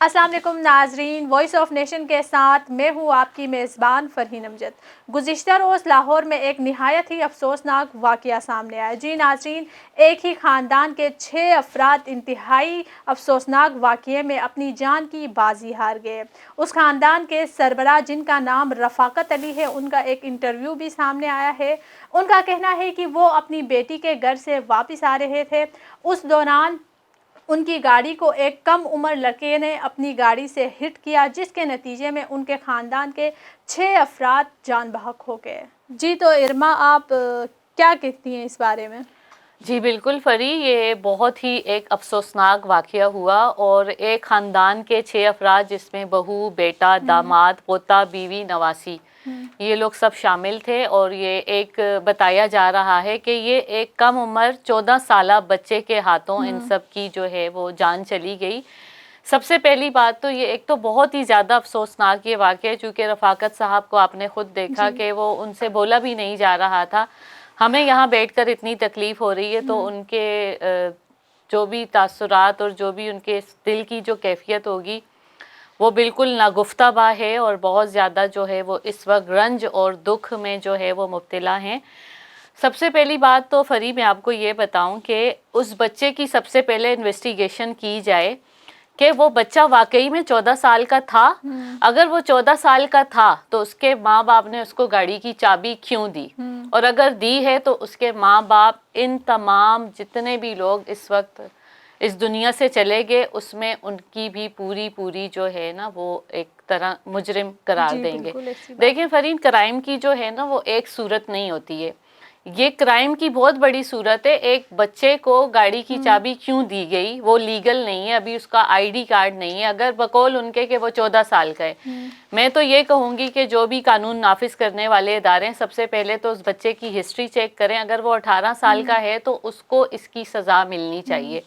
अस्सलाम वालेकुम नाजरीन, वॉइस ऑफ नेशन के साथ मैं हूँ आपकी मेज़बान फ़रहीन अमजद। गुज़िश्ता रोज़ लाहौर में एक नहायत ही अफसोसनाक वाक़या सामने आया। जी नाजरीन, एक ही ख़ानदान के 6 अफराद इंतहाई अफसोसनाक वाक़ये में अपनी जान की बाजी हार गए। उस ख़ानदान के सरबराह जिनका नाम रफ़ाकत अली है, उनका एक इंटरव्यू भी सामने आया है। उनका कहना है कि वो अपनी बेटी के घर से वापस आ रहे थे, उस दौरान उनकी गाड़ी को एक कम उम्र लड़के ने अपनी गाड़ी से हिट किया, जिसके नतीजे में उनके ख़ानदान के 6 अफराद जान बहक हो गए। जी तो इरमा, आप क्या कहती हैं इस बारे में? जी बिल्कुल फ़री, ये बहुत ही एक अफसोसनाक वाक़या हुआ और एक ख़ानदान के 6 अफराद जिसमें बहू, बेटा, दामाद, पोता, बीवी, नवासी ये लोग सब शामिल थे। और ये एक बताया जा रहा है कि ये एक कम उम्र 14 साला बच्चे के हाथों इन सब की जो है वो जान चली गई। सबसे पहली बात तो ये, एक तो बहुत ही ज़्यादा अफसोसनाक ये वाक़या, चूँकि रफ़ाकत साहब को आपने ख़ुद देखा कि वो उनसे बोला भी नहीं जा रहा था। हमें यहाँ बैठकर इतनी तकलीफ़ हो रही है, तो उनके जो भी तासुरात और जो भी उनके दिल की जो कैफियत होगी वो बिल्कुल नागुफ्ताबा है, और बहुत ज़्यादा जो है वो इस वक्त रंज और दुख में जो है वो मुब्तला हैं। सबसे पहली बात तो फ़री, मैं आपको ये बताऊं कि उस बच्चे की सबसे पहले इन्वेस्टिगेशन की जाए कि वो बच्चा वाकई में 14 साल का था। अगर वो 14 साल का था तो उसके माँ बाप ने उसको गाड़ी की चाबी क्यों दी, और अगर दी है तो उसके माँ बाप इन तमाम जितने भी लोग इस वक्त इस दुनिया से चले गए, उसमें उनकी भी पूरी जो है ना वो एक तरह मुजरिम करार देंगे। देखें फरीन, क्राइम की जो है ना वो एक सूरत नहीं होती है, ये क्राइम की बहुत बड़ी सूरत है। एक बच्चे को गाड़ी की चाबी क्यों दी गई, वो लीगल नहीं है, अभी उसका आईडी कार्ड नहीं है, अगर बकौल उनके कि वो 14 साल का है। मैं तो ये कहूँगी कि जो भी कानून नाफिज करने वाले इदारे हैं, सबसे पहले तो उस बच्चे की हिस्ट्री चेक करें। अगर वो 18 साल का है तो उसको इसकी सज़ा मिलनी चाहिए,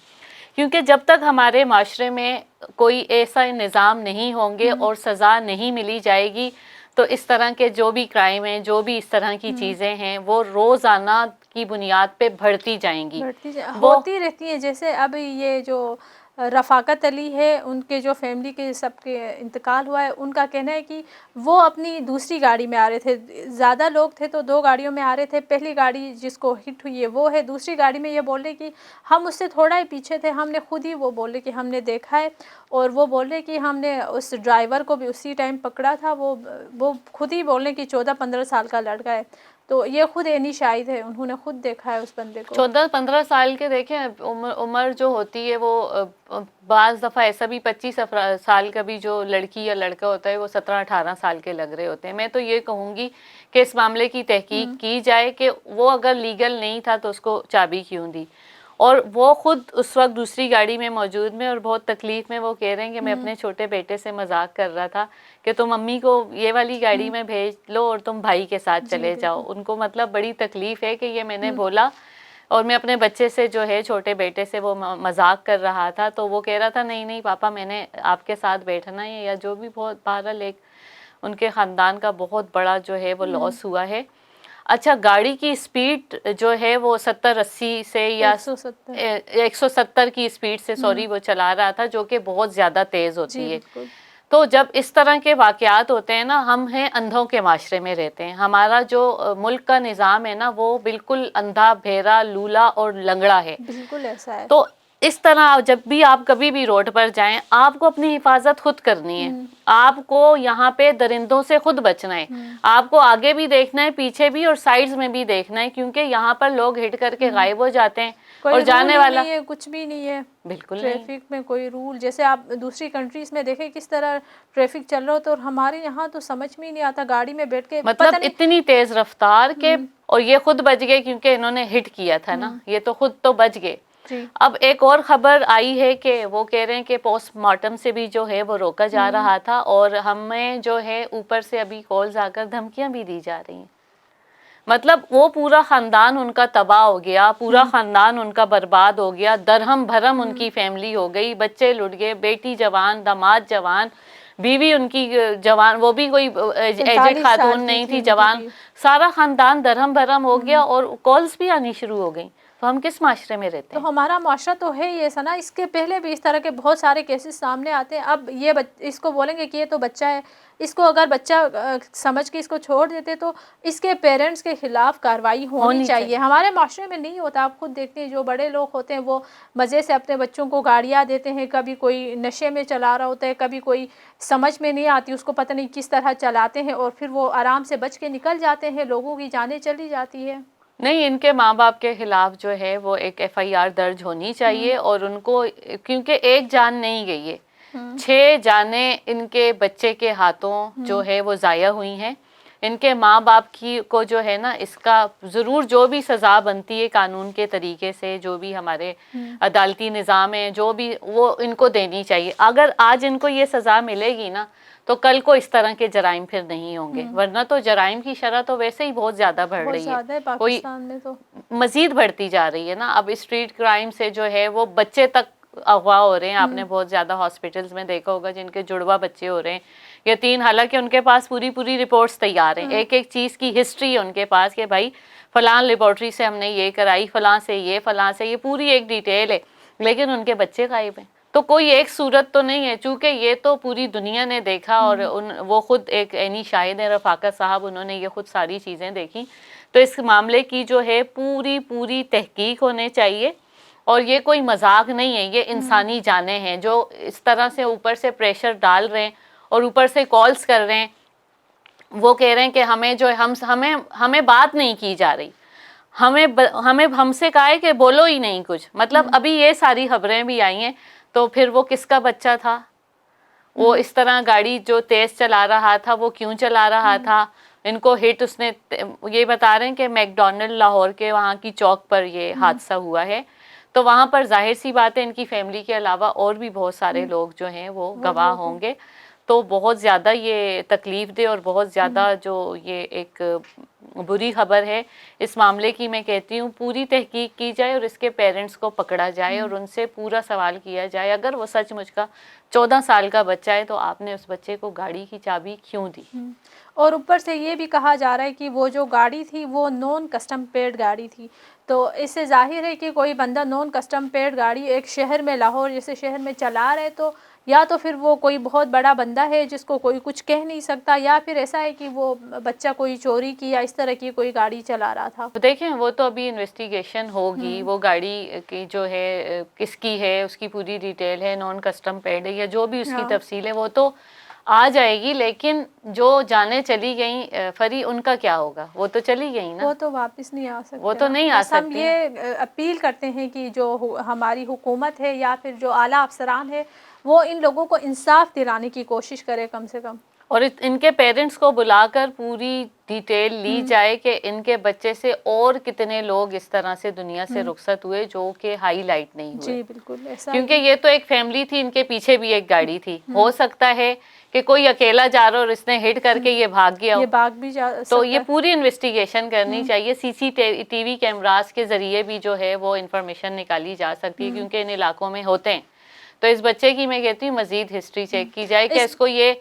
क्योंकि जब तक हमारे माशरे में कोई ऐसा निज़ाम नहीं होंगे और सज़ा नहीं मिली जाएगी, तो इस तरह के जो भी क्राइम हैं, जो भी इस तरह की चीज़ें हैं, वो रोज़ाना की बुनियाद पे बढ़ती जाएंगी, होती रहती हैं। जैसे अब ये जो रफ़ाकत अली है, उनके जो फैमिली के सबके इंतकाल हुआ है, उनका कहना है कि वो अपनी दूसरी गाड़ी में आ रहे थे। ज़्यादा लोग थे तो 2 गाड़ियों में आ रहे थे। पहली गाड़ी जिसको हिट हुई है वो है, दूसरी गाड़ी में ये बोल रहे कि हम उससे थोड़ा ही पीछे थे, हमने खुद ही, वो बोल रहे कि हमने देखा है, और वो बोल रहे कि हमने उस ड्राइवर को भी उसी टाइम पकड़ा था। वो खुद ही बोल रहे कि 14-15 साल का लड़का है, तो ये खुद एनी शाहिद है, उन्होंने खुद देखा है उस बंदे को। 14-15 साल के देखें उम्र जो होती है वो बाज़ दफ़ा ऐसा भी 25 साल का भी जो लड़की या लड़का होता है वो 17-18 साल के लग रहे होते हैं। मैं तो ये कहूँगी कि इस मामले की तहकीक की जाए कि वो अगर लीगल नहीं था तो उसको चाबी क्यों दी, और वो खुद उस वक्त दूसरी गाड़ी में मौजूद में और बहुत तकलीफ़ में वो कह रहे हैं कि मैं अपने छोटे बेटे से मजाक कर रहा था कि तुम मम्मी को ये वाली गाड़ी में भेज लो और तुम भाई के साथ चले जाओ। उनको मतलब बड़ी तकलीफ़ है कि ये मैंने बोला, और मैं अपने बच्चे से जो है, छोटे बेटे से वो मजाक कर रहा था, तो वो कह रहा था नहीं नहीं पापा, मैंने आपके साथ बैठना है, या जो भी। बहुत बहरहाल एक उनके ख़ानदान का बहुत बड़ा जो है वो लॉस हुआ है। अच्छा, गाड़ी की स्पीड जो है वो 70-80 से या 170 की स्पीड से वो चला रहा था, जो कि बहुत ज़्यादा तेज़ होती है। तो जब इस तरह के वाक़यात होते हैं ना, हम हैं अंधों के माशरे में रहते हैं। हमारा जो मुल्क का निज़ाम है ना वो बिल्कुल अंधा, बहरा, लूला और लंगड़ा है। बिल्कुल ऐसा है। तो इस तरह जब भी आप कभी भी रोड पर जाएं, आपको अपनी हिफाजत खुद करनी है। आपको यहाँ पे दरिंदों से खुद बचना है, आपको आगे भी देखना है, पीछे भी, और साइड्स में भी देखना है, क्योंकि यहाँ पर लोग हिट करके गायब हो जाते हैं और जाने वाला नहीं है, कुछ भी नहीं है। बिल्कुल ट्रैफिक में कोई रूल, जैसे आप दूसरी कंट्रीज में देखें किस तरह ट्रैफिक चल रहा होता है, और हमारे यहाँ तो समझ में ही नहीं आता, गाड़ी में बैठ के मतलब इतनी तेज रफ्तार के, और ये खुद बच गए क्योंकि इन्होंने हिट किया था ना, ये तो खुद तो बच गए। अब एक और खबर आई है कि वो कह रहे हैं कि पोस्टमार्टम से भी जो है वो रोका जा रहा था, और हमें जो है ऊपर से अभी कॉल्स आकर धमकियां भी दी जा रही हैं। मतलब वो पूरा ख़ानदान उनका तबाह हो गया, पूरा ख़ानदान उनका बर्बाद हो गया, दरहम भरम उनकी फैमिली हो गई, बच्चे लुट गए, बेटी जवान, दामाद जवान, बीवी उनकी जवान, वो भी कोई एजेड खातून नहीं थी, जवान, सारा ख़ानदान दरहम भरम हो गया, और कॉल्स भी आनी शुरू हो गई। تو ہم کس معاشرے میں رہتے تو ہیں؟ ہمارا معاشرہ تو ہے یہ سنا، اس کے پہلے بھی اس طرح کے بہت سارے کیسز سامنے آتے ہیں. اب یہ اس کو بولیں گے کہ یہ تو بچہ ہے، اس کو اگر بچہ سمجھ کے اس کو چھوڑ دیتے تو اس کے پیرنٹس کے خلاف کارروائی ہونی چاہیے. ہمارے معاشرے میں نہیں ہوتا. آپ خود دیکھتے ہیں جو بڑے لوگ ہوتے ہیں وہ مزے سے اپنے بچوں کو گاڑیاں دیتے ہیں، کبھی کوئی نشے میں چلا رہا ہوتا ہے، کبھی کوئی سمجھ میں نہیں آتی اس کو، پتہ نہیں کس طرح چلاتے ہیں اور پھر وہ آرام سے بچ کے نکل جاتے ہیں، لوگوں کی جانیں چلی جاتی ہے. نہیں، ان کے ماں باپ کے خلاف جو ہے وہ ایک FIR درج ہونی چاہیے، اور ان کو، کیونکہ ایک جان نہیں گئی ہے، 6 جانیں ان کے بچے کے ہاتھوں جو ہے وہ ضائع ہوئی ہیں. ان کے ماں باپ کی کو جو ہے نا اس کا ضرور جو بھی سزا بنتی ہے قانون کے طریقے سے، جو بھی ہمارے عدالتی نظام ہے، جو بھی وہ ان کو دینی چاہیے. اگر آج ان کو یہ سزا ملے گی نا تو کل کو اس طرح کے جرائم پھر نہیں ہوں گے. ورنہ تو جرائم کی شرح تو ویسے ہی بہت زیادہ بڑھ بہت رہی ہے، زیادہ ہے کوئی پاکستان میں تو. مزید بڑھتی جا رہی ہے نا. اب اسٹریٹ کرائم سے جو ہے وہ بچے تک اغوا ہو رہے ہیں. آپ نے بہت زیادہ ہاسپٹلز میں دیکھا ہوگا جن کے جڑواں بچے ہو رہے ہیں یا 3، حالانکہ ان کے پاس پوری رپورٹس تیار ہیں، ایک ایک چیز کی ہسٹری ہے ان کے پاس کہ بھائی فلاں لیبارٹری سے ہم نے یہ کرائی، فلاں سے یہ پوری ایک ڈیٹیل ہے، لیکن ان کے بچے غائب ہیں. تو کوئی ایک صورت تو نہیں ہے، چونکہ یہ تو پوری دنیا نے دیکھا، اور وہ خود ایک عینی شاہد ہیں رفاقت صاحب، انہوں نے یہ خود ساری چیزیں دیکھی. تو اس معاملے کی جو ہے پوری تحقیق ہونے چاہیے. اور یہ کوئی مذاق نہیں ہے، یہ انسانی جانیں ہیں جو اس طرح سے اوپر سے پریشر ڈال رہے ہیں اور اوپر سے کالز کر رہے ہیں. وہ کہہ رہے ہیں کہ ہمیں جو ہمیں بات نہیں کی جا رہی، ہم سے کہا ہے کہ بولو ہی نہیں کچھ. مطلب ابھی یہ ساری خبریں بھی آئی ہیں، تو پھر وہ کس کا بچہ تھا؟ وہ اس طرح گاڑی جو تیز چلا رہا تھا وہ کیوں چلا رہا تھا؟ ان کو ہٹ اس نے، یہ بتا رہے ہیں کہ میک ڈونلڈ لاہور کے وہاں کی چوک پر یہ حادثہ ہوا ہے. تو وہاں پر ظاہر سی بات ہے ان کی فیملی کے علاوہ اور بھی بہت سارے لوگ جو ہیں وہ گواہ ہوں گے. تو بہت زیادہ یہ تکلیف دہ اور بہت زیادہ جو یہ ایک بری خبر ہے. اس معاملے کی میں کہتی ہوں پوری تحقیق کی جائے اور اس کے پیرنٹس کو پکڑا جائے اور ان سے پورا سوال کیا جائے. اگر وہ سچ مجھ کا 14 سال کا بچہ ہے تو آپ نے اس بچے کو گاڑی کی چابی کیوں دی؟ اور اوپر سے یہ بھی کہا جا رہا ہے کہ وہ جو گاڑی تھی وہ نون کسٹم پیڈ گاڑی تھی. تو اس سے ظاہر ہے کہ کوئی بندہ نون کسٹم پیڈ گاڑی ایک شہر میں، لاہور جیسے شہر میں چلا رہے، تو یا تو پھر وہ کوئی بہت بڑا بندہ ہے جس کو کوئی کچھ کہہ نہیں سکتا، یا پھر ایسا ہے کہ وہ بچہ کوئی چوری کی یا اس طرح کی کوئی گاڑی چلا رہا تھا. دیکھیں وہ تو ابھی انویسٹیگیشن ہوگی، وہ گاڑی کی جو ہے کس کی ہے اس کی پوری ڈیٹیل ہے، نان کسٹم پیڈ ہے یا جو بھی اس کی تفصیل ہے وہ تو آ جائے گی. لیکن جو جانیں چلی گئیں فری، ان کا کیا ہوگا؟ وہ تو چلی گئی نا، وہ تو واپس نہیں آ سکتے. وہ تو نہیں آ بس ہم سکتی. یہ اپیل کرتے ہیں کہ جو ہماری حکومت ہے یا پھر جو اعلیٰ افسران ہے وہ ان لوگوں کو انصاف دلانے کی کوشش کرے کم سے کم. اور ان کے پیرنٹس کو بلا کر پوری ڈیٹیل لی جائے کہ ان کے بچے سے اور کتنے لوگ اس طرح سے دنیا سے رخصت ہوئے جو کہ ہائی لائٹ نہیں ہوئے. جی بالکل ایسا ہی. کیونکہ یہ تو ایک فیملی تھی، ان کے پیچھے بھی ایک گاڑی تھی. ہو سکتا ہے کہ کوئی اکیلا جا رہا اور اس نے ہٹ کر کے یہ بھاگ گیا ہو. یہ بھاگ بھی جا سکتا تو یہ ہے. پوری انویسٹیگیشن کرنی چاہیے. CCTV کیمراز کے ذریعے بھی جو ہے وہ انفارمیشن نکالی جا سکتی ہے کیونکہ ان علاقوں میں ہوتے ہیں. تو اس بچے کی میں کہتی ہوں مزید ہسٹری چیک کی جائے کہ اس کو یہ،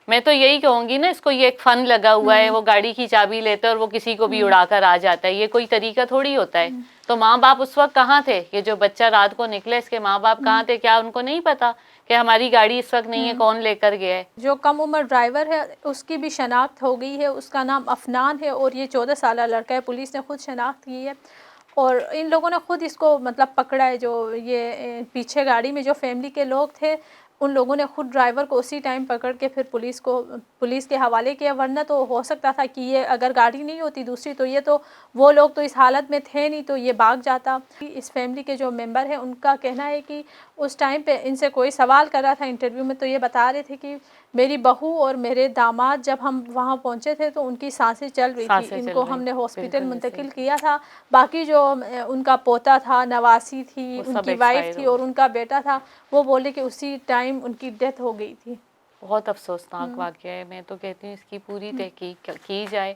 میں تو یہی کہوں گی نا، اس کو یہ ایک فن لگا ہوا ہے، وہ گاڑی کی چابی لیتا ہے اور وہ کسی کو بھی اڑا کر آ جاتا ہے. یہ کوئی طریقہ تھوڑی ہوتا ہے. تو ماں باپ اس وقت کہاں تھے؟ یہ جو بچہ رات کو نکلے اس کے ماں باپ کہاں تھے؟ کیا ان کو نہیں پتا کہ ہماری گاڑی اس وقت نہیں ہے، کون لے کر گیا ہے؟ جو کم عمر ڈرائیور ہے اس کی بھی شناخت ہو گئی ہے، اس کا نام افنان ہے اور یہ 14 سالہ لڑکا ہے. پولیس نے خود شناخت کی ہے اور ان لوگوں نے خود اس کو مطلب پکڑا ہے. جو یہ پیچھے گاڑی میں جو فیملی کے لوگ تھے ان لوگوں نے خود ڈرائیور کو اسی ٹائم پکڑ کے پھر پولیس کے حوالے کیا. ورنہ تو ہو سکتا تھا کہ یہ اگر گاڑی نہیں ہوتی دوسری تو یہ تو وہ لوگ تو اس حالت میں تھے نہیں، تو یہ بھاگ جاتا. اس فیملی کے جو ممبر ہیں ان کا کہنا ہے کہ اس ٹائم پہ ان سے کوئی سوال کر رہا تھا انٹرویو میں تو یہ بتا رہے تھے کہ میری بہو اور میرے داماد جب ہم وہاں پہنچے تھے تو ان کی سانسیں چل رہی تھی، ان کو ہم نے ہاسپٹل منتقل کیا تھا. باقی جو ان کا پوتا تھا، نواسی تھی، ان کی وائف تھی اور ان کا بیٹا تھا، وہ بولے کہ اسی ٹائم ان کی ڈیتھ ہو گئی تھی. بہت افسوسناک واقعہ ہے. میں تو کہتی ہوں اس کی پوری تحقیق کی جائے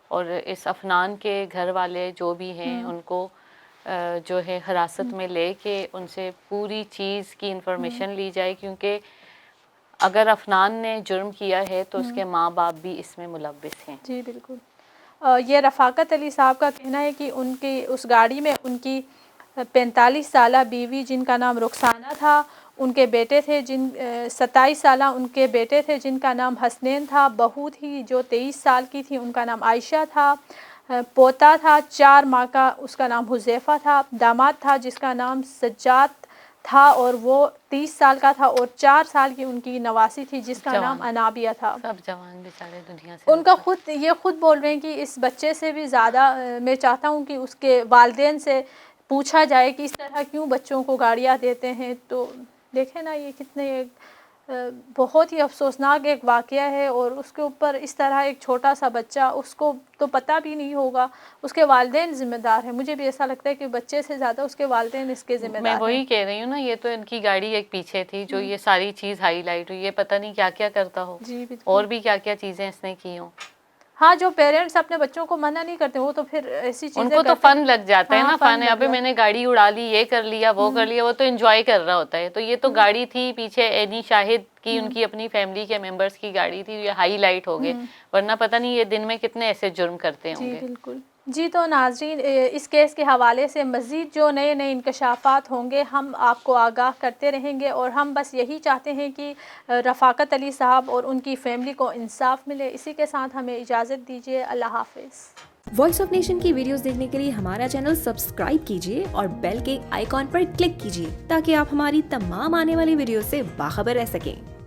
اور اس افنان کے گھر والے جو بھی ہیں ان کو جو ہے حراست میں لے کے ان سے پوری چیز کی انفارمیشن لی جائے. کیونکہ اگر افنان نے جرم کیا ہے تو اس کے ماں باپ بھی اس میں ملوث ہیں. جی بالکل. یہ رفاقت علی صاحب کا کہنا ہے کہ ان کی اس گاڑی میں ان کی 45 साला बीवी जिनका नाम रुखसाना था, उनके बेटे थे 27 साला उनके बेटे थे जिनका नाम हसनैन था, बहू थी जो 23 साल की थी, उनका नाम आयशा था, पोता था 4 माह का, उसका नाम हुज़ैफ़ा था, दामाद था जिसका नाम सज्जाद था और वो 30 साल का था, और 4 साल की उनकी नवासी थी जिसका नाम अनाबिया था। सब जवान बेचारे दुनिया से उनका खुद बोल रहे हैं कि इस बच्चे से भी ज़्यादा मैं चाहता हूँ कि उसके वालिदैन से पूछा जाए कि इस तरह क्यों बच्चों को गाड़ियाँ देते हैं। तो देखें ना, ये कितने बहुत ही अफसोसनाक एक वाक़या है, और उसके ऊपर इस तरह एक छोटा सा बच्चा, उसको तो पता भी नहीं होगा, उसके वालिदैन ज़िम्मेदार हैं। मुझे भी ऐसा लगता है कि बच्चे से ज़्यादा उसके वालिदैन इसके ज़िम्मेदार मैं हैं। वही कह रही हूँ ना, ये तो इनकी गाड़ी एक पीछे थी जो ये सारी चीज़ हाईलाइट हुई, ये पता नहीं क्या क्या करता हो, जी बिल्कुल। और भी क्या क्या चीज़ें इसने की हों। हाँ, जो पेरेंट्स अपने बच्चों को मना नहीं करते, वो तो फिर ऐसी चीज़ें उनको तो करते फन लग जाता है हाँ, ना, फन फन है, लग अबे जाता मैंने गाड़ी उड़ा ली, ये कर लिया, वो कर लिया, वो तो एंजॉय कर रहा होता है। तो ये तो गाड़ी थी पीछे एनी शाहिद की, उनकी अपनी फैमिली के मेंबर्स की गाड़ी थी, ये हाईलाइट हो गए, वरना पता नहीं ये दिन में कितने ऐसे जुर्म करते जी होंगे। बिल्कुल। जी तो नाज़रीन, इस केस के हवाले से मज़ीद जो नए नए इंकशाफात होंगे हम आपको आगाह करते रहेंगे, और हम बस यही चाहते हैं कि रफ़ाकत अली साहब और उनकी फ़ैमिली को इंसाफ मिले। इसी के साथ हमें इजाज़त दीजिए। अल्लाह हाफ़िज़। वॉइस ऑफ नेशन की वीडियोस देखने के लिए हमारा चैनल सब्सक्राइब कीजिए और बेल के आइकॉन पर क्लिक कीजिए ताकि आप हमारी तमाम आने वाली वीडियो से बाखबर रह सकें।